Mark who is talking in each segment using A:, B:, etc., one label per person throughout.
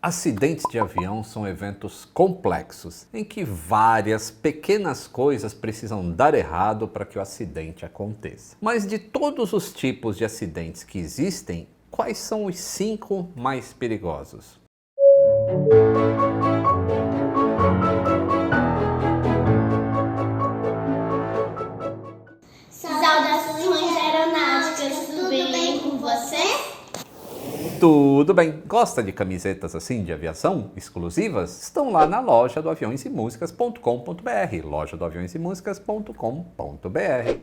A: Acidentes de avião são eventos complexos, em que várias pequenas coisas precisam dar errado para que o acidente aconteça. Mas de todos os tipos de acidentes que existem, quais são os 5 mais perigosos?
B: Saudações aeronáuticas, tudo bem com você?
A: Tudo bem? Gosta de camisetas assim de aviação exclusivas? Estão lá na loja do aviõesemusicas.com.br, loja do aviõesemusicas.com.br.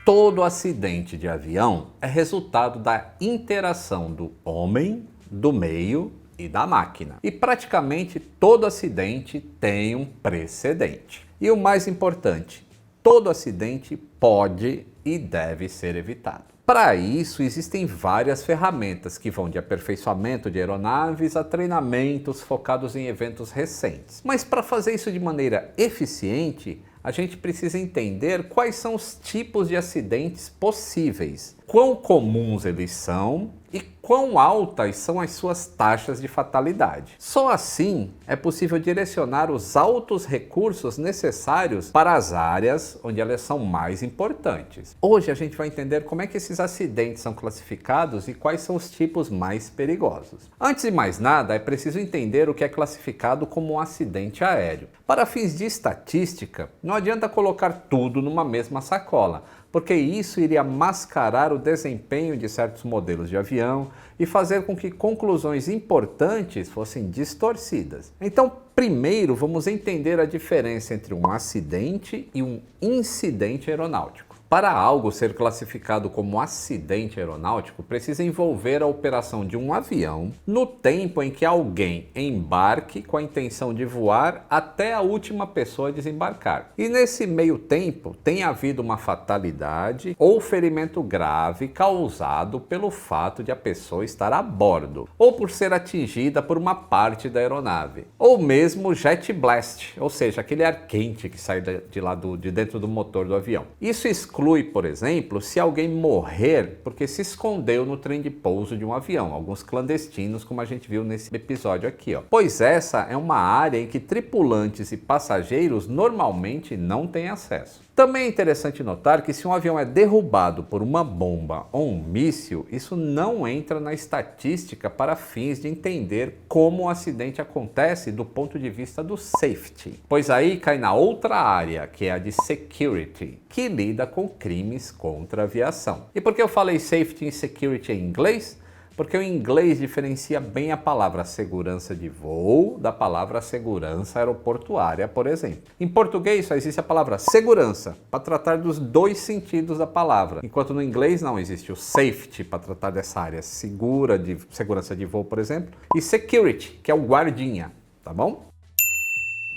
A: Todo acidente de avião é resultado da interação do homem, do meio e da máquina. E praticamente todo acidente tem um precedente. E o mais importante, todo acidente pode e deve ser evitado. Para isso, existem várias ferramentas que vão de aperfeiçoamento de aeronaves a treinamentos focados em eventos recentes. Mas para fazer isso de maneira eficiente, a gente precisa entender quais são os tipos de acidentes possíveis, quão comuns eles são e quão altas são as suas taxas de fatalidade. Só assim é possível direcionar os altos recursos necessários para as áreas onde elas são mais importantes. Hoje a gente vai entender como é que esses acidentes são classificados e quais são os tipos mais perigosos. Antes de mais nada, é preciso entender o que é classificado como um acidente aéreo. Para fins de estatística, não adianta colocar tudo numa mesma sacola, porque isso iria mascarar o desempenho de certos modelos de avião e fazer com que conclusões importantes fossem distorcidas. Então, primeiro vamos entender a diferença entre um acidente e um incidente aeronáutico. Para algo ser classificado como acidente aeronáutico, precisa envolver a operação de um avião no tempo em que alguém embarque com a intenção de voar até a última pessoa desembarcar. E nesse meio tempo tem havido uma fatalidade ou ferimento grave causado pelo fato de a pessoa estar a bordo, ou por ser atingida por uma parte da aeronave, ou mesmo jet blast, ou seja, aquele ar quente que sai de dentro do motor do avião. Isso exclui, por exemplo, se alguém morrer porque se escondeu no trem de pouso de um avião, alguns clandestinos, como a gente viu nesse episódio aqui, ó. Pois essa é uma área em que tripulantes e passageiros normalmente não têm acesso. Também é interessante notar que se um avião é derrubado por uma bomba ou um míssil, isso não entra na estatística para fins de entender como o acidente acontece do ponto de vista do safety, pois aí cai na outra área, que é a de security, que lida com crimes contra a aviação. E por que eu falei safety e security em inglês? Porque o inglês diferencia bem a palavra segurança de voo da palavra segurança aeroportuária, por exemplo. Em português só existe a palavra segurança para tratar dos dois sentidos da palavra, enquanto no inglês não existe o safety para tratar dessa área segura de segurança de voo, por exemplo, e security, que é o guardinha, tá bom?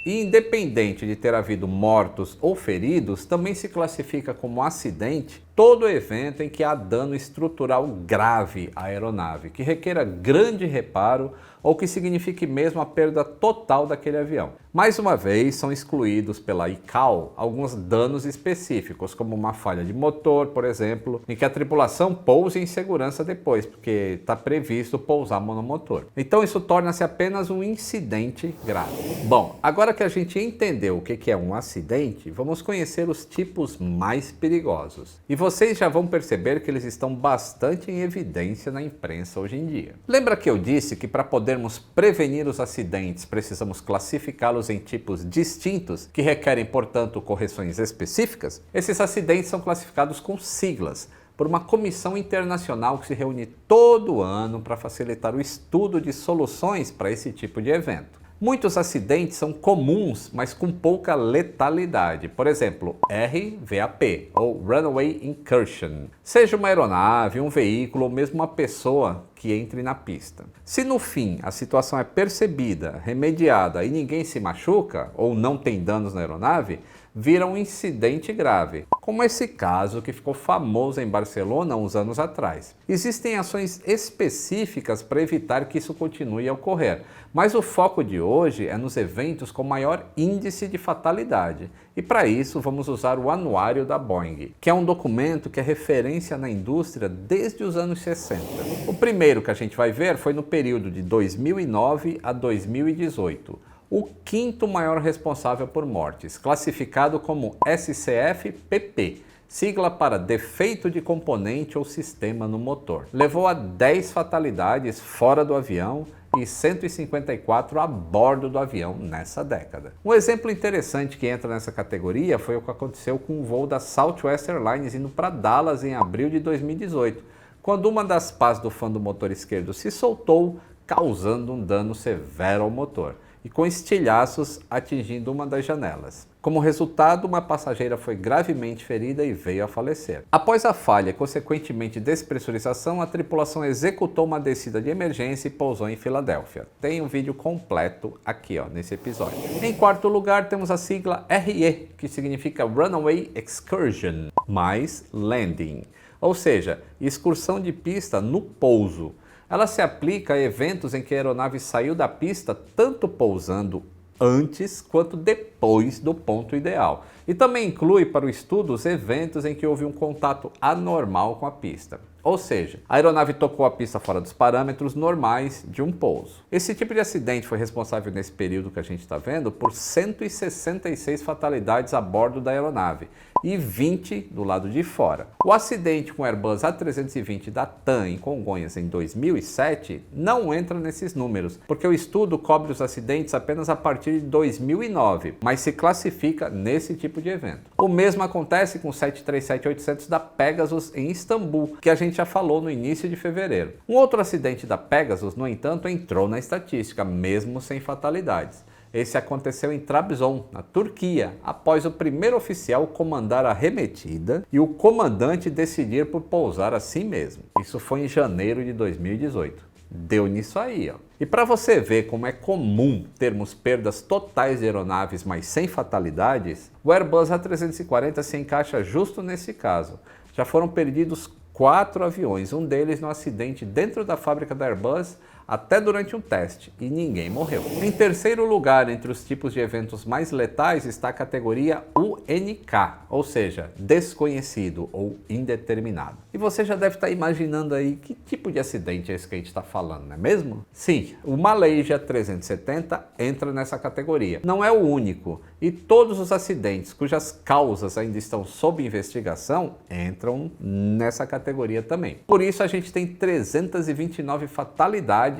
A: E independente de ter havido mortos ou feridos, também se classifica como acidente todo evento em que há dano estrutural grave à aeronave, que requeira grande reparo ou que signifique mesmo a perda total daquele avião. Mais uma vez, são excluídos pela ICAO alguns danos específicos, como uma falha de motor, por exemplo, em que a tripulação pouse em segurança depois, porque está previsto pousar monomotor. Então isso torna-se apenas um incidente grave. Bom, agora que a gente entendeu o que é um acidente, vamos conhecer os tipos mais perigosos. E vocês já vão perceber que eles estão bastante em evidência na imprensa hoje em dia. Lembra que eu disse que para podermos prevenir os acidentes precisamos classificá-los em tipos distintos que requerem, portanto, correções específicas? Esses acidentes são classificados com siglas por uma comissão internacional que se reúne todo ano para facilitar o estudo de soluções para esse tipo de evento. Muitos acidentes são comuns, mas com pouca letalidade. Por exemplo, RVAP, ou Runaway Incursion. Seja uma aeronave, um veículo ou mesmo uma pessoa que entre na pista. Se no fim a situação é percebida, remediada e ninguém se machuca ou não tem danos na aeronave, vira um incidente grave, como esse caso que ficou famoso em Barcelona uns anos atrás. Existem ações específicas para evitar que isso continue a ocorrer, mas o foco de hoje é nos eventos com maior índice de fatalidade. E para isso vamos usar o Anuário da Boeing, que é um documento que é referência na indústria desde os anos 60. O primeiro que a gente vai ver foi no período de 2009 a 2018. O quinto maior responsável por mortes, classificado como SCF-PP, sigla para defeito de componente ou sistema no motor. Levou a 10 fatalidades fora do avião e 154 a bordo do avião nessa década. Um exemplo interessante que entra nessa categoria foi o que aconteceu com o voo da Southwest Airlines indo para Dallas em abril de 2018, quando uma das pás do fã do motor esquerdo se soltou, causando um dano severo ao motor e com estilhaços atingindo uma das janelas. Como resultado, uma passageira foi gravemente ferida e veio a falecer. Após a falha e consequentemente despressurização, a tripulação executou uma descida de emergência e pousou em Filadélfia. Tem um vídeo completo aqui, nesse episódio. Em quarto lugar, temos a sigla RE, que significa Runaway Excursion, mais Landing, ou seja, excursão de pista no pouso. Ela se aplica a eventos em que a aeronave saiu da pista tanto pousando antes quanto depois do ponto ideal. E também inclui para o estudo os eventos em que houve um contato anormal com a pista. Ou seja, a aeronave tocou a pista fora dos parâmetros normais de um pouso. Esse tipo de acidente foi responsável nesse período que a gente está vendo por 166 fatalidades a bordo da aeronave e 20 do lado de fora. O acidente com o Airbus A320 da TAM em Congonhas em 2007 não entra nesses números, porque o estudo cobre os acidentes apenas a partir de 2009, mas se classifica nesse tipo de evento. O mesmo acontece com o 737-800 da Pegasus em Istambul, que a gente já falou no início de fevereiro. Um outro acidente da Pegasus, no entanto, entrou na estatística, mesmo sem fatalidades. Esse aconteceu em Trabzon, na Turquia, após o primeiro oficial comandar a arremetida e o comandante decidir por pousar a si mesmo. Isso foi em janeiro de 2018. Deu nisso aí, E para você ver como é comum termos perdas totais de aeronaves, mas sem fatalidades, o Airbus A340 se encaixa justo nesse caso. Já foram perdidos 4 aviões, um deles no acidente dentro da fábrica da Airbus, até durante um teste, e ninguém morreu. Em terceiro lugar, entre os tipos de eventos mais letais, está a categoria UNK, ou seja, desconhecido ou indeterminado. E você já deve estar imaginando aí que tipo de acidente é esse que a gente está falando, não é mesmo? Sim, o Malaysia 370 entra nessa categoria. Não é o único, e todos os acidentes cujas causas ainda estão sob investigação entram nessa categoria também. Por isso a gente tem 329 fatalidades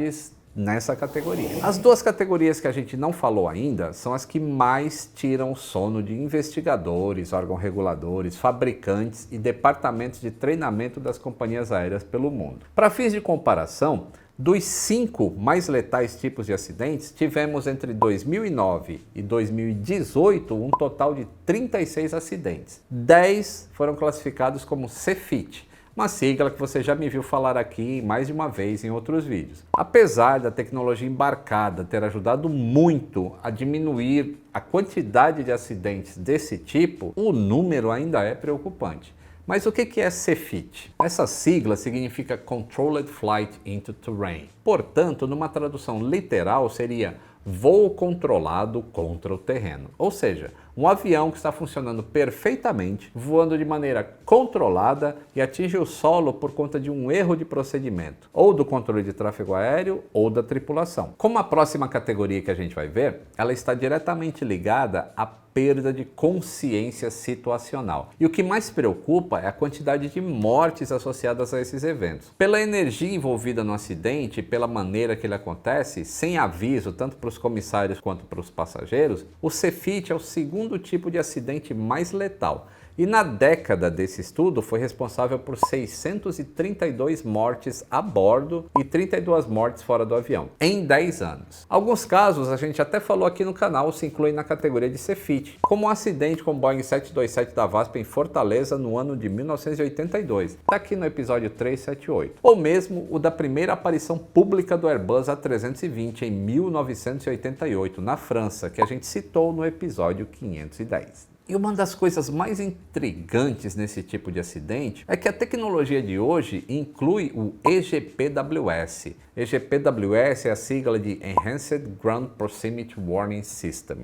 A: nessa categoria. As duas categorias que a gente não falou ainda são as que mais tiram o sono de investigadores, órgãos reguladores, fabricantes e departamentos de treinamento das companhias aéreas pelo mundo. Para fins de comparação, dos 5 mais letais tipos de acidentes, tivemos entre 2009 e 2018 um total de 36 acidentes. 10 foram classificados como CFIT, uma sigla que você já me viu falar aqui mais de uma vez em outros vídeos. Apesar da tecnologia embarcada ter ajudado muito a diminuir a quantidade de acidentes desse tipo, o número ainda é preocupante. Mas o que é CFIT? Essa sigla significa Controlled Flight into Terrain. Portanto, numa tradução literal seria voo controlado contra o terreno. Ou seja, um avião que está funcionando perfeitamente, voando de maneira controlada e atinge o solo por conta de um erro de procedimento, ou do controle de tráfego aéreo ou da tripulação. Como a próxima categoria que a gente vai ver, ela está diretamente ligada à perda de consciência situacional. E o que mais preocupa é a quantidade de mortes associadas a esses eventos. Pela energia envolvida no acidente e pela maneira que ele acontece, sem aviso tanto para os comissários quanto para os passageiros, o CFIT é o segundo tipo de acidente mais letal. E na década desse estudo foi responsável por 632 mortes a bordo e 32 mortes fora do avião, em 10 anos. Alguns casos, a gente até falou aqui no canal, se incluem na categoria de CFIT, como o acidente com o Boeing 727 da VASP em Fortaleza no ano de 1982, está aqui no episódio 378. Ou mesmo o da primeira aparição pública do Airbus A320 em 1988, na França, que a gente citou no episódio 510. E uma das coisas mais intrigantes nesse tipo de acidente é que a tecnologia de hoje inclui o EGPWS. EGPWS é a sigla de Enhanced Ground Proximity Warning System,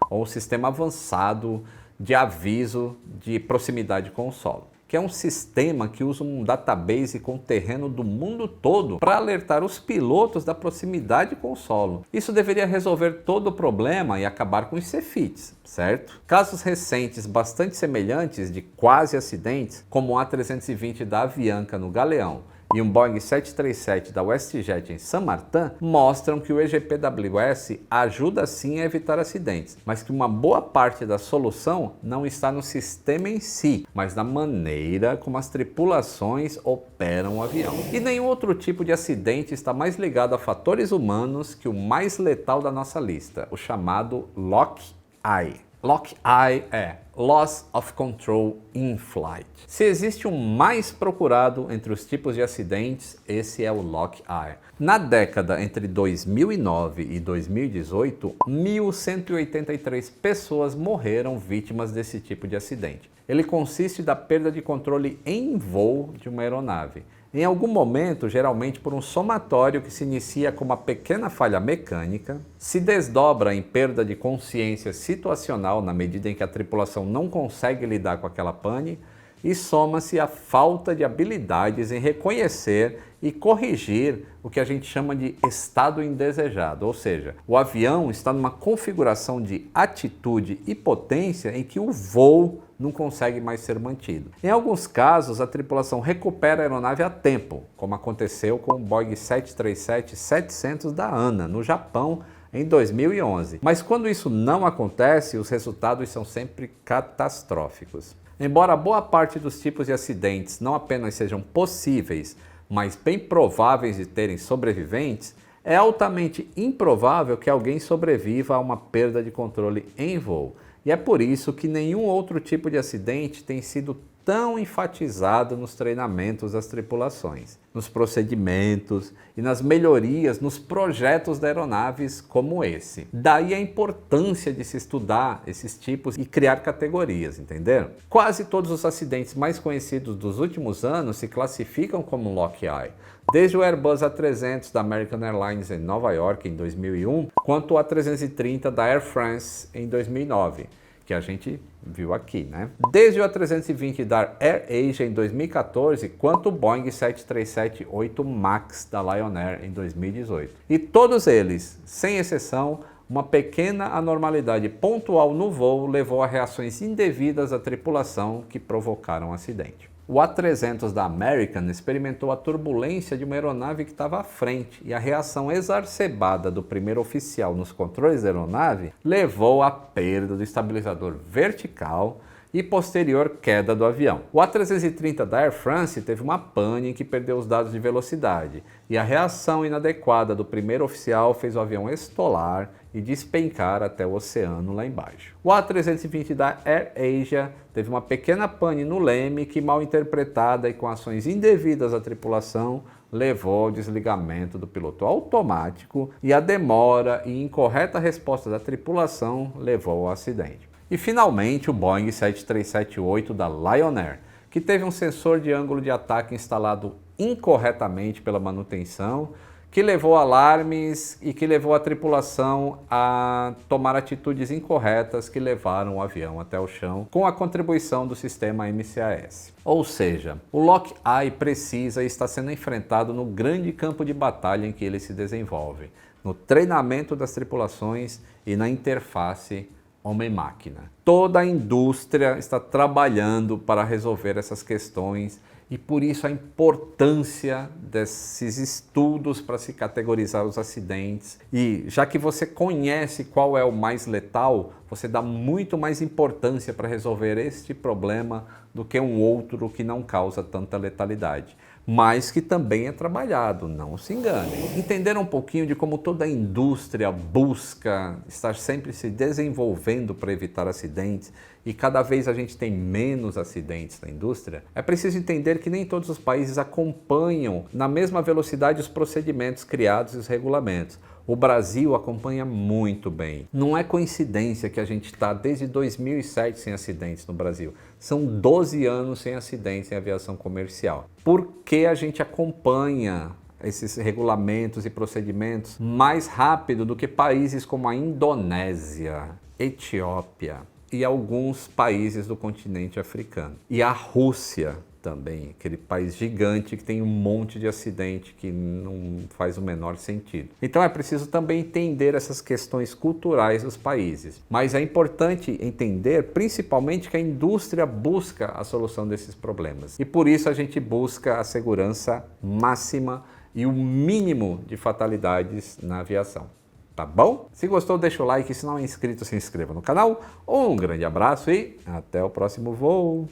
A: ou Sistema Avançado de Aviso de Proximidade com o Solo, que é um sistema que usa um database com o terreno do mundo todo para alertar os pilotos da proximidade com o solo. Isso deveria resolver todo o problema e acabar com os CFITs, certo? Casos recentes bastante semelhantes de quase acidentes, como o A320 da Avianca no Galeão e um Boeing 737 da WestJet em Saint-Martin, mostram que o EGPWS ajuda sim a evitar acidentes, mas que uma boa parte da solução não está no sistema em si, mas na maneira como as tripulações operam o avião. E nenhum outro tipo de acidente está mais ligado a fatores humanos que o mais letal da nossa lista, o chamado Lock-Eye. Lock-Eye é Loss of Control in Flight. Se existe um mais procurado entre os tipos de acidentes, esse é o Lock-Eye. Na década entre 2009 e 2018, 1.183 pessoas morreram vítimas desse tipo de acidente. Ele consiste da perda de controle em voo de uma aeronave. Em algum momento, geralmente por um somatório que se inicia com uma pequena falha mecânica, se desdobra em perda de consciência situacional na medida em que a tripulação não consegue lidar com aquela pane, e soma-se a falta de habilidades em reconhecer e corrigir o que a gente chama de estado indesejado, ou seja, o avião está numa configuração de atitude e potência em que o voo não consegue mais ser mantido. Em alguns casos, a tripulação recupera a aeronave a tempo, como aconteceu com o Boeing 737-700 da ANA, no Japão, em 2011. Mas quando isso não acontece, os resultados são sempre catastróficos. Embora boa parte dos tipos de acidentes não apenas sejam possíveis, mas bem prováveis de terem sobreviventes, é altamente improvável que alguém sobreviva a uma perda de controle em voo. E é por isso que nenhum outro tipo de acidente tem sido tão enfatizado nos treinamentos das tripulações, nos procedimentos e nas melhorias nos projetos de aeronaves como esse. Daí a importância de se estudar esses tipos e criar categorias, entenderam? Quase todos os acidentes mais conhecidos dos últimos anos se classificam como Lock-Eye. Desde o Airbus A300 da American Airlines em Nova York em 2001, quanto o A330 da Air France em 2009. Que a gente viu aqui, né? Desde o A320 da AirAsia em 2014, quanto o Boeing 737-8 MAX da Lion Air em 2018. E todos eles, sem exceção, uma pequena anormalidade pontual no voo levou a reações indevidas à tripulação que provocaram o acidente. O A300 da American experimentou a turbulência de uma aeronave que estava à frente e a reação exacerbada do primeiro oficial nos controles da aeronave levou à perda do estabilizador vertical e posterior queda do avião. O A330 da Air France teve uma pane que perdeu os dados de velocidade e a reação inadequada do primeiro oficial fez o avião estolar e despencar até o oceano lá embaixo. O A320 da AirAsia teve uma pequena pane no leme que, mal interpretada e com ações indevidas à tripulação, levou ao desligamento do piloto automático e a demora e incorreta resposta da tripulação levou ao acidente. E finalmente o Boeing 737-8 da Lion Air, que teve um sensor de ângulo de ataque instalado incorretamente pela manutenção, que levou alarmes e que levou a tripulação a tomar atitudes incorretas que levaram o avião até o chão, com a contribuição do sistema MCAS. Ou seja, o Lock-Eye precisa e está sendo enfrentado no grande campo de batalha em que ele se desenvolve, no treinamento das tripulações e na interface homem-máquina. Toda a indústria está trabalhando para resolver essas questões e por isso a importância desses estudos para se categorizar os acidentes. E já que você conhece qual é o mais letal, você dá muito mais importância para resolver este problema do que um outro que não causa tanta letalidade, mas que também é trabalhado, não se enganem. Entender um pouquinho de como toda a indústria busca estar sempre se desenvolvendo para evitar acidentes e cada vez a gente tem menos acidentes na indústria, é preciso entender que nem todos os países acompanham na mesma velocidade os procedimentos criados e os regulamentos. O Brasil acompanha muito bem. Não é coincidência que a gente está desde 2007 sem acidentes no Brasil. São 12 anos sem acidentes em aviação comercial. Porque a gente acompanha esses regulamentos e procedimentos mais rápido do que países como a Indonésia, Etiópia e alguns países do continente africano. E a Rússia também, aquele país gigante que tem um monte de acidente que não faz o menor sentido. Então é preciso também entender essas questões culturais dos países. Mas é importante entender principalmente que a indústria busca a solução desses problemas. E por isso a gente busca a segurança máxima e o mínimo de fatalidades na aviação. Tá bom? Se gostou, deixa o like. Se não é inscrito, se inscreva no canal. Um grande abraço e até o próximo voo!